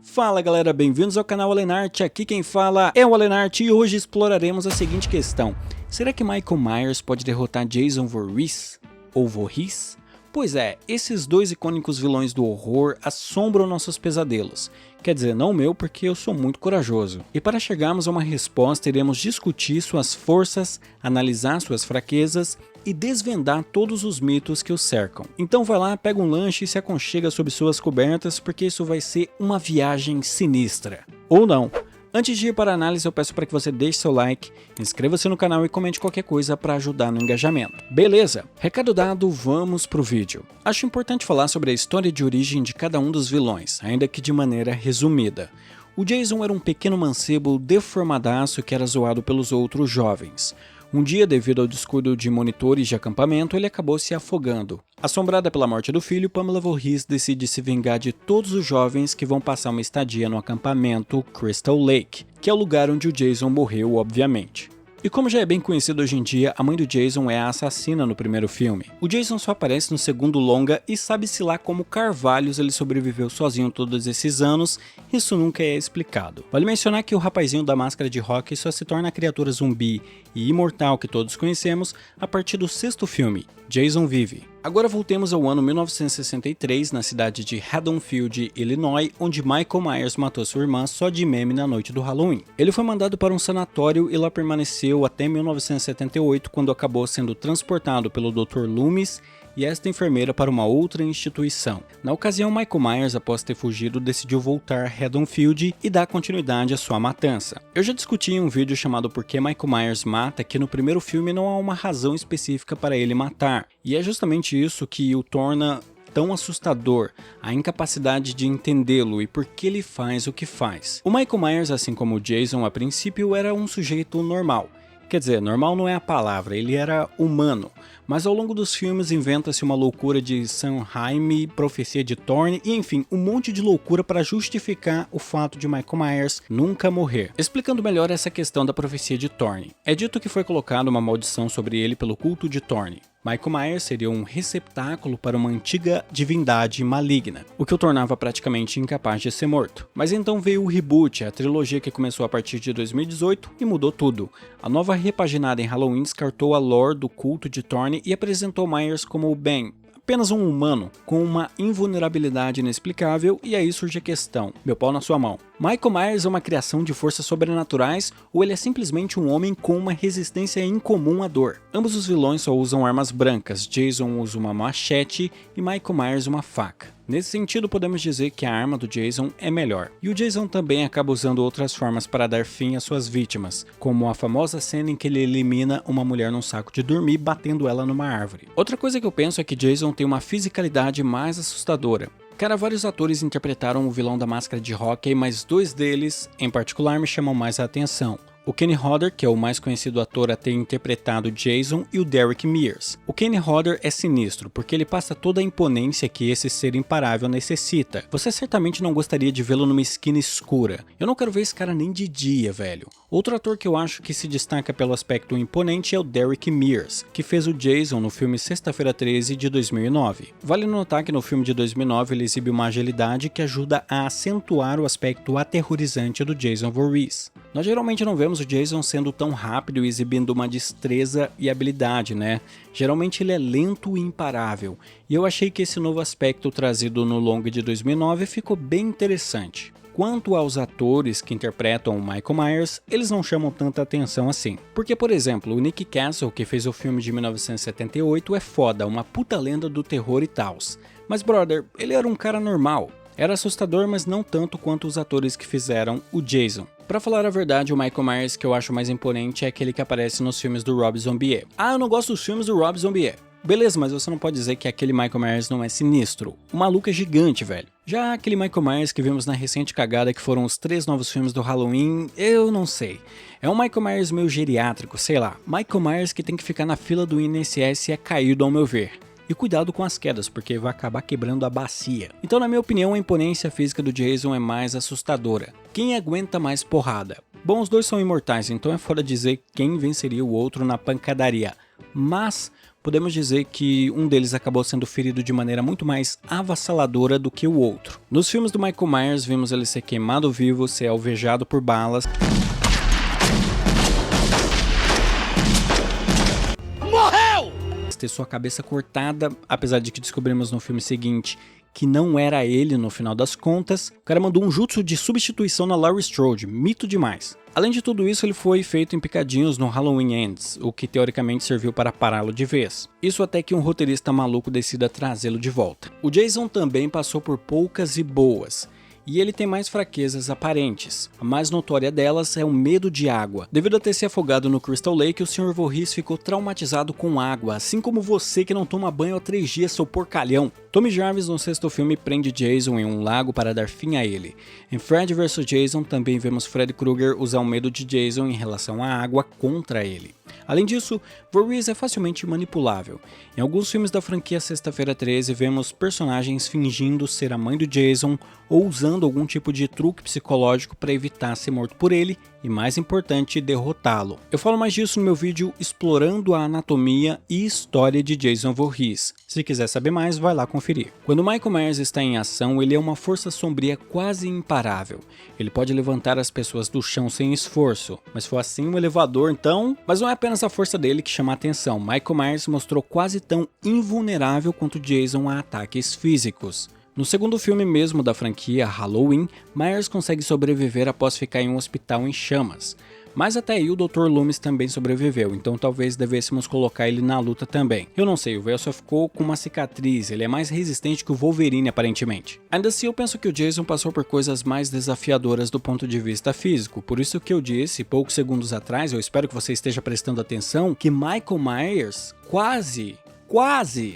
Fala galera, bem-vindos ao canal Alenart, aqui quem fala é o Alenart e hoje exploraremos a seguinte questão: será que Michael Myers pode derrotar Jason Voorhees ou Voorhees? Pois é, esses dois icônicos vilões do horror assombram nossos pesadelos. Quer dizer, não o meu, porque eu sou muito corajoso. E para chegarmos a uma resposta, iremos discutir suas forças, analisar suas fraquezas e desvendar todos os mitos que o cercam. Então vai lá, pega um lanche e se aconchega sob suas cobertas, porque isso vai ser uma viagem sinistra. Ou não. Antes de ir para a análise, eu peço para que você deixe seu like, inscreva-se no canal e comente qualquer coisa para ajudar no engajamento. Beleza? Recado dado, vamos pro vídeo. Acho importante falar sobre a história de origem de cada um dos vilões, ainda que de maneira resumida. O Jason era um pequeno mancebo deformadaço que era zoado pelos outros jovens. Um dia, devido ao descuido de monitores de acampamento, ele acabou se afogando. Assombrada pela morte do filho, Pamela Voorhees decide se vingar de todos os jovens que vão passar uma estadia no acampamento Crystal Lake, que é o lugar onde o Jason morreu, obviamente. E como já é bem conhecido hoje em dia, a mãe do Jason é a assassina no primeiro filme. O Jason só aparece no segundo longa e sabe-se lá como carvalhos ele sobreviveu sozinho todos esses anos, isso nunca é explicado. Vale mencionar que o rapazinho da máscara de rock só se torna a criatura zumbi e imortal que todos conhecemos a partir do sexto filme, Jason Vive. Agora voltemos ao ano 1963, na cidade de Haddonfield, Illinois, onde Michael Myers matou sua irmã só de meme na noite do Halloween. Ele foi mandado para um sanatório e lá permaneceu até 1978, quando acabou sendo transportado pelo Dr. Loomis e esta enfermeira para uma outra instituição. Na ocasião, Michael Myers, após ter fugido, decidiu voltar a Haddonfield e dar continuidade à sua matança. Eu já discuti em um vídeo chamado Por que Michael Myers Mata, que no primeiro filme não há uma razão específica para ele matar, e é justamente isso que o torna tão assustador, a incapacidade de entendê-lo e por que ele faz o que faz. O Michael Myers, assim como o Jason a princípio, era um sujeito normal. Quer dizer, normal não é a palavra, ele era humano. Mas ao longo dos filmes inventa-se uma loucura de Samhain, profecia de Thorne e enfim, um monte de loucura para justificar o fato de Michael Myers nunca morrer. Explicando melhor essa questão da profecia de Thorne, é dito que foi colocada uma maldição sobre ele pelo culto de Thorne. Michael Myers seria um receptáculo para uma antiga divindade maligna, o que o tornava praticamente incapaz de ser morto. Mas então veio o reboot, a trilogia que começou a partir de 2018 e mudou tudo. A nova repaginada em Halloween descartou a lore do culto de Thorne e apresentou Myers como Ben, apenas um humano, com uma invulnerabilidade inexplicável, e aí surge a questão, meu pau na sua mão. Michael Myers é uma criação de forças sobrenaturais ou ele é simplesmente um homem com uma resistência incomum à dor? Ambos os vilões só usam armas brancas, Jason usa uma machete e Michael Myers uma faca. Nesse sentido, podemos dizer que a arma do Jason é melhor. E o Jason também acaba usando outras formas para dar fim às suas vítimas, como a famosa cena em que ele elimina uma mulher num saco de dormir batendo ela numa árvore. Outra coisa que eu penso é que Jason tem uma fisicalidade mais assustadora. Cara, vários atores interpretaram o vilão da máscara de rock, mas dois deles, em particular, me chamam mais a atenção. O Kenny Hodder, que é o mais conhecido ator a ter interpretado Jason, e o Derek Mears. O Kenny Hodder é sinistro, porque ele passa toda a imponência que esse ser imparável necessita. Você certamente não gostaria de vê-lo numa esquina escura. Eu não quero ver esse cara nem de dia, velho. Outro ator que eu acho que se destaca pelo aspecto imponente é o Derek Mears, que fez o Jason no filme Sexta-feira 13 de 2009. Vale notar que no filme de 2009 ele exibe uma agilidade que ajuda a acentuar o aspecto aterrorizante do Jason Voorhees. Nós geralmente não vemos o Jason sendo tão rápido e exibindo uma destreza e habilidade, né? Geralmente ele é lento e imparável, e eu achei que esse novo aspecto trazido no longa de 2009 ficou bem interessante. Quanto aos atores que interpretam o Michael Myers, eles não chamam tanta atenção assim. Porque, por exemplo, o Nick Castle, que fez o filme de 1978, é foda, uma puta lenda do terror e tals. Mas brother, ele era um cara normal. Era assustador, mas não tanto quanto os atores que fizeram o Jason. Pra falar a verdade, o Michael Myers que eu acho mais imponente é aquele que aparece nos filmes do Rob Zombie. Ah, eu não gosto dos filmes do Rob Zombie. Beleza, mas você não pode dizer que aquele Michael Myers não é sinistro. O maluco é gigante, velho. Já aquele Michael Myers que vimos na recente cagada que foram os 3 novos filmes do Halloween, eu não sei. É um Michael Myers meio geriátrico, sei lá. Michael Myers que tem que ficar na fila do INSS é caído ao meu ver. E cuidado com as quedas, porque vai acabar quebrando a bacia. Então, na minha opinião, a imponência física do Jason é mais assustadora. Quem aguenta mais porrada? Bom, os dois são imortais, então é fora dizer quem venceria o outro na pancadaria. Mas podemos dizer que um deles acabou sendo ferido de maneira muito mais avassaladora do que o outro. Nos filmes do Michael Myers, vimos ele ser queimado vivo, ser alvejado por balas, ter sua cabeça cortada, apesar de que descobrimos no filme seguinte que não era ele no final das contas. O cara mandou um jutsu de substituição na Laurie Strode, mito demais. Além de tudo isso, ele foi feito em picadinhos no Halloween Ends, o que teoricamente serviu para pará-lo de vez. Isso até que um roteirista maluco decida trazê-lo de volta. O Jason também passou por poucas e boas, e ele tem mais fraquezas aparentes. A mais notória delas é o medo de água. Devido a ter se afogado no Crystal Lake, o Sr. Voorhees ficou traumatizado com água, assim como você que não toma banho há 3 dias, seu porcalhão. Tommy Jarvis no 6º filme prende Jason em um lago para dar fim a ele. Em Fred vs Jason também vemos Freddy Krueger usar o medo de Jason em relação à água contra ele. Além disso, Voorhees é facilmente manipulável. Em alguns filmes da franquia Sexta-feira 13 vemos personagens fingindo ser a mãe do Jason ou usando algum tipo de truque psicológico para evitar ser morto por ele e, mais importante, derrotá-lo. Eu falo mais disso no meu vídeo explorando a anatomia e história de Jason Voorhees. Se quiser saber mais, vai lá conferir. Quando Michael Myers está em ação, ele é uma força sombria quase imparável. Ele pode levantar as pessoas do chão sem esforço, mas se for assim um elevador então... Mas não é apenas a força dele que chama a atenção. Michael Myers se mostrou quase tão invulnerável quanto Jason a ataques físicos. No segundo filme mesmo da franquia, Halloween, Myers consegue sobreviver após ficar em um hospital em chamas. Mas até aí o Dr. Loomis também sobreviveu, então talvez devêssemos colocar ele na luta também. Eu não sei, o véu só ficou com uma cicatriz, ele é mais resistente que o Wolverine aparentemente. Ainda assim eu penso que o Jason passou por coisas mais desafiadoras do ponto de vista físico, por isso que eu disse poucos segundos atrás, eu espero que você esteja prestando atenção, que Michael Myers quase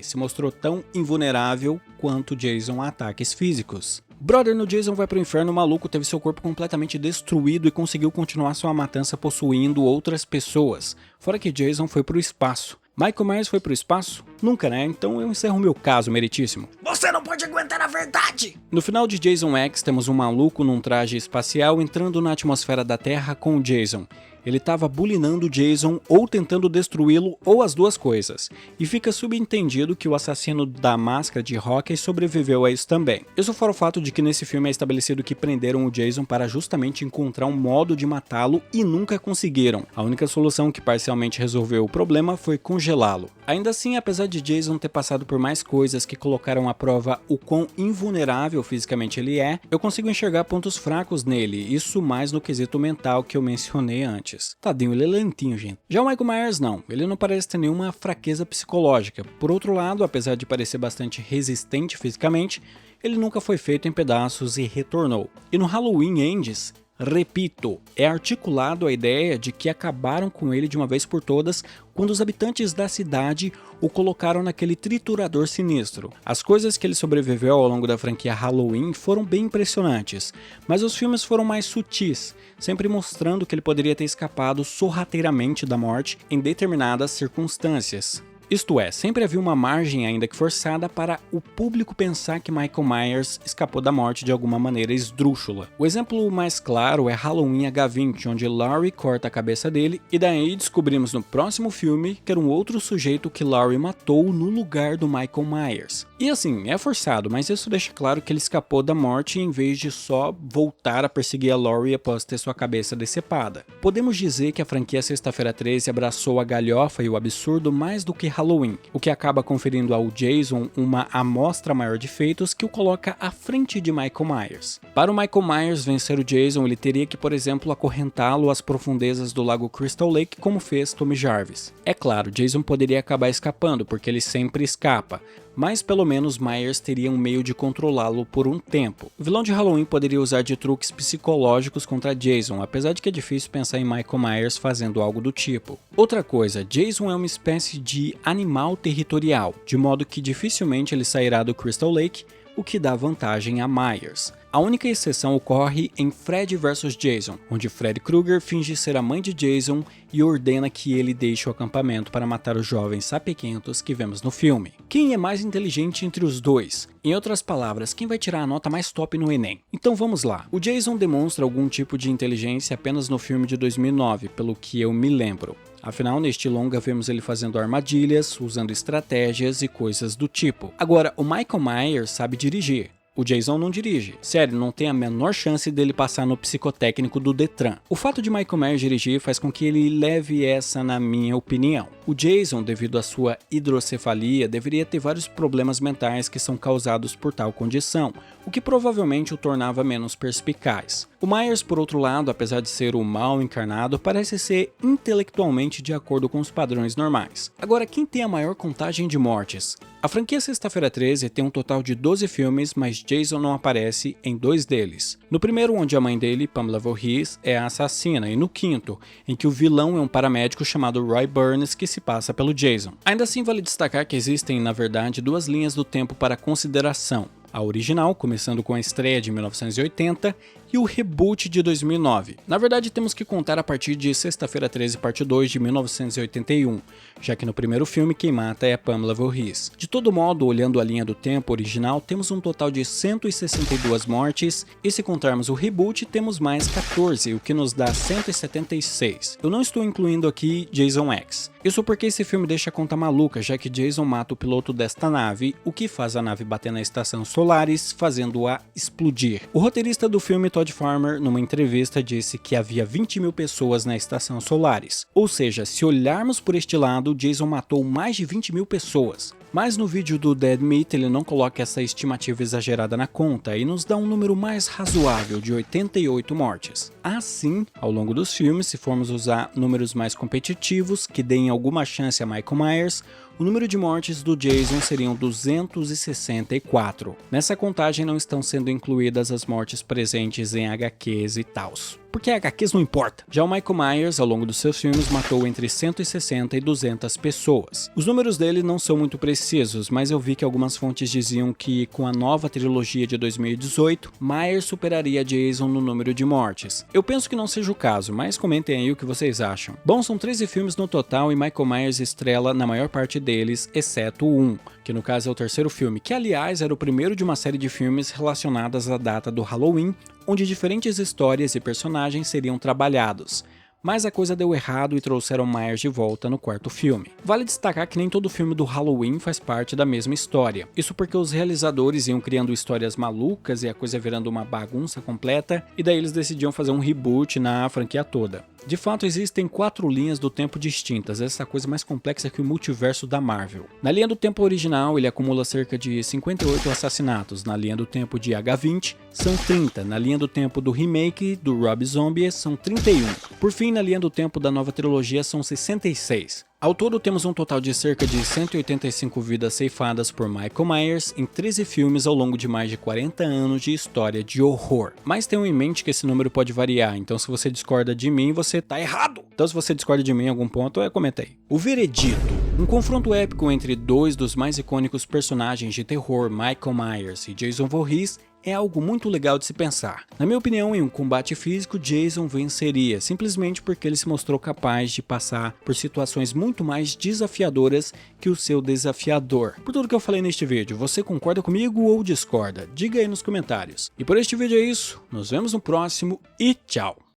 se mostrou tão invulnerável quanto Jason a ataques físicos. Brother no Jason vai pro inferno, o maluco teve seu corpo completamente destruído e conseguiu continuar sua matança possuindo outras pessoas, fora que Jason foi pro espaço. Michael Myers foi pro espaço? Nunca, né? Então eu encerro meu caso, meritíssimo. Você não pode aguentar a verdade! No final de Jason X, temos um maluco num traje espacial entrando na atmosfera da Terra com o Jason. Ele estava bulinando Jason ou tentando destruí-lo ou as duas coisas, e fica subentendido que o assassino da máscara de hóquei sobreviveu a isso também. Isso fora o fato de que nesse filme é estabelecido que prenderam o Jason para justamente encontrar um modo de matá-lo e nunca conseguiram. A única solução que parcialmente resolveu o problema foi congelá-lo. Ainda assim, apesar de Jason ter passado por mais coisas que colocaram à prova o quão invulnerável fisicamente ele é, eu consigo enxergar pontos fracos nele, isso mais no quesito mental que eu mencionei antes. Tadinho, ele é lentinho, gente. Já o Michael Myers não, ele não parece ter nenhuma fraqueza psicológica. Por outro lado, apesar de parecer bastante resistente fisicamente, ele nunca foi feito em pedaços e retornou. E no Halloween Ends, repito, é articulado a ideia de que acabaram com ele de uma vez por todas quando os habitantes da cidade o colocaram naquele triturador sinistro. As coisas que ele sobreviveu ao longo da franquia Halloween foram bem impressionantes, mas os filmes foram mais sutis, sempre mostrando que ele poderia ter escapado sorrateiramente da morte em determinadas circunstâncias. Isto é, sempre havia uma margem, ainda que forçada, para o público pensar que Michael Myers escapou da morte de alguma maneira esdrúxula. O exemplo mais claro é Halloween H20, onde Laurie corta a cabeça dele, e daí descobrimos no próximo filme que era um outro sujeito que Laurie matou no lugar do Michael Myers. E assim, é forçado, mas isso deixa claro que ele escapou da morte em vez de só voltar a perseguir a Laurie após ter sua cabeça decepada. Podemos dizer que a franquia Sexta-feira 13 abraçou a galhofa e o absurdo mais do que Halloween, o que acaba conferindo ao Jason uma amostra maior de feitos que o coloca à frente de Michael Myers. Para o Michael Myers vencer o Jason, ele teria que, por exemplo, acorrentá-lo às profundezas do lago Crystal Lake, como fez Tommy Jarvis. É claro, Jason poderia acabar escapando, porque ele sempre escapa, mas pelo menos Myers teria um meio de controlá-lo por um tempo. O vilão de Halloween poderia usar de truques psicológicos contra Jason, apesar de que é difícil pensar em Michael Myers fazendo algo do tipo. Outra coisa, Jason é uma espécie de animal territorial, de modo que dificilmente ele sairá do Crystal Lake, o que dá vantagem a Myers. A única exceção ocorre em Fred vs Jason, onde Freddy Krueger finge ser a mãe de Jason e ordena que ele deixe o acampamento para matar os jovens sapequentos que vemos no filme. Quem é mais inteligente entre os dois? Em outras palavras, quem vai tirar a nota mais top no Enem? Então vamos lá. O Jason demonstra algum tipo de inteligência apenas no filme de 2009, pelo que eu me lembro. Afinal, neste longa vemos ele fazendo armadilhas, usando estratégias e coisas do tipo. Agora, o Michael Myers sabe dirigir. O Jason não dirige. Sério, não tem a menor chance dele passar no psicotécnico do Detran. O fato de Michael Myers dirigir faz com que ele leve essa na minha opinião. O Jason, devido à sua hidrocefalia, deveria ter vários problemas mentais que são causados por tal condição, o que provavelmente o tornava menos perspicaz. O Myers, por outro lado, apesar de ser o mal encarnado, parece ser intelectualmente de acordo com os padrões normais. Agora, quem tem a maior contagem de mortes? A franquia Sexta-feira 13 tem um total de 12 filmes, mas Jason não aparece em 2 deles. No primeiro, onde a mãe dele, Pamela Voorhees, é a assassina, e no quinto, em que o vilão é um paramédico chamado Roy Burns que se passa pelo Jason. Ainda assim, vale destacar que existem, na verdade, 2 linhas do tempo para consideração. A original, começando com a estreia de 1980, e o reboot de 2009. Na verdade, temos que contar a partir de Sexta-feira 13, parte 2 de 1981, já que no primeiro filme quem mata é a Pamela Voorhees. De todo modo, olhando a linha do tempo original, temos um total de 162 mortes, e se contarmos o reboot, temos mais 14, o que nos dá 176. Eu não estou incluindo aqui Jason X. Isso porque esse filme deixa a conta maluca, já que Jason mata o piloto desta nave, o que faz a nave bater na estação Solaris, fazendo-a explodir. O roteirista do filme, Todd Farmer, numa entrevista disse que havia 20 mil pessoas na estação Solaris. Ou seja, se olharmos por este lado, Jason matou mais de 20 mil pessoas. Mas no vídeo do Dead Meat ele não coloca essa estimativa exagerada na conta e nos dá um número mais razoável de 88 mortes. Assim, ao longo dos filmes, se formos usar números mais competitivos que deem alguma chance a Michael Myers, o número de mortes do Jason seriam 264. Nessa contagem não estão sendo incluídas as mortes presentes em HQs e tals, porque HQs não importa. Já o Michael Myers, ao longo dos seus filmes, matou entre 160 e 200 pessoas. Os números dele não são muito precisos, mas eu vi que algumas fontes diziam que com a nova trilogia de 2018, Myers superaria Jason no número de mortes. Eu penso que não seja o caso, mas comentem aí o que vocês acham. Bom, são 13 filmes no total e Michael Myers estrela na maior parte deles, exceto um, que no caso é o terceiro filme, que aliás era o primeiro de uma série de filmes relacionadas à data do Halloween, onde diferentes histórias e personagens seriam trabalhados. Mas a coisa deu errado e trouxeram Myers de volta no quarto filme. Vale destacar que nem todo filme do Halloween faz parte da mesma história. Isso porque os realizadores iam criando histórias malucas e a coisa virando uma bagunça completa, e daí eles decidiam fazer um reboot na franquia toda. De fato, existem 4 linhas do tempo distintas, essa coisa mais complexa que o multiverso da Marvel. Na linha do tempo original, ele acumula cerca de 58 assassinatos, na linha do tempo de H20, são 30, na linha do tempo do remake do Rob Zombie, são 31. Por fim, na linha do tempo da nova trilogia, são 66. Ao todo, temos um total de cerca de 185 vidas ceifadas por Michael Myers em 13 filmes ao longo de mais de 40 anos de história de horror. Mas tenham em mente que esse número pode variar, então se você discorda de mim, você tá errado! Então se você discorda de mim em algum ponto, comenta aí. O veredito. Um confronto épico entre 2 dos mais icônicos personagens de terror, Michael Myers e Jason Voorhees, é algo muito legal de se pensar. Na minha opinião, em um combate físico, Jason venceria, simplesmente porque ele se mostrou capaz de passar por situações muito mais desafiadoras que o seu desafiador. Por tudo que eu falei neste vídeo, você concorda comigo ou discorda? Diga aí nos comentários. E por este vídeo é isso, nos vemos no próximo e tchau!